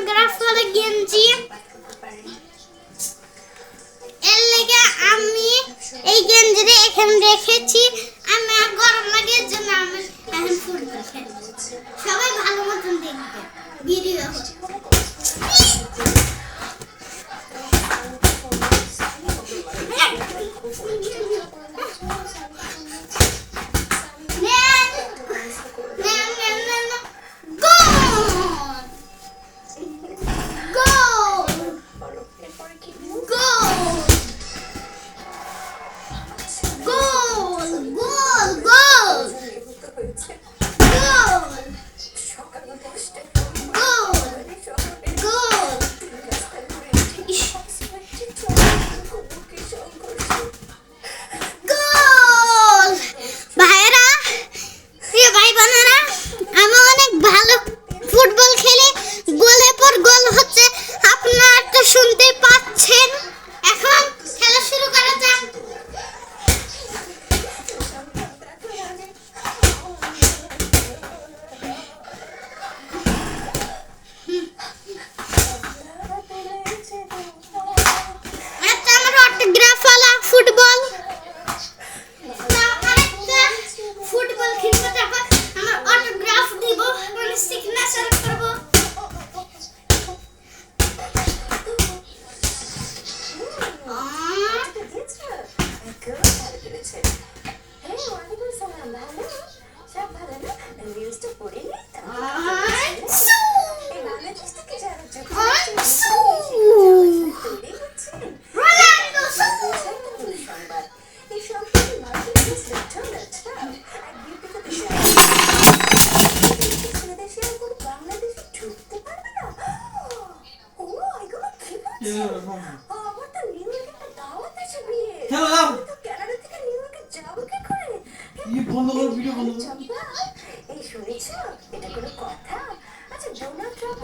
Autograph ওয়ালা গেঞ্জি। এর লেগে আমি এই গেঞ্জিটা এখানে রেখেছি। আমার গরম লাগে জন্য আমি এখন ফুটবল খেলবো। সবাই ভালো মতন দেখবে ভিডিও। বন্ধ করো, ভিডিও বন্ধ করো। এই শুনেছো এটা কোনো কথা? আচ্ছা ডোনাল্ড ট্রাম্প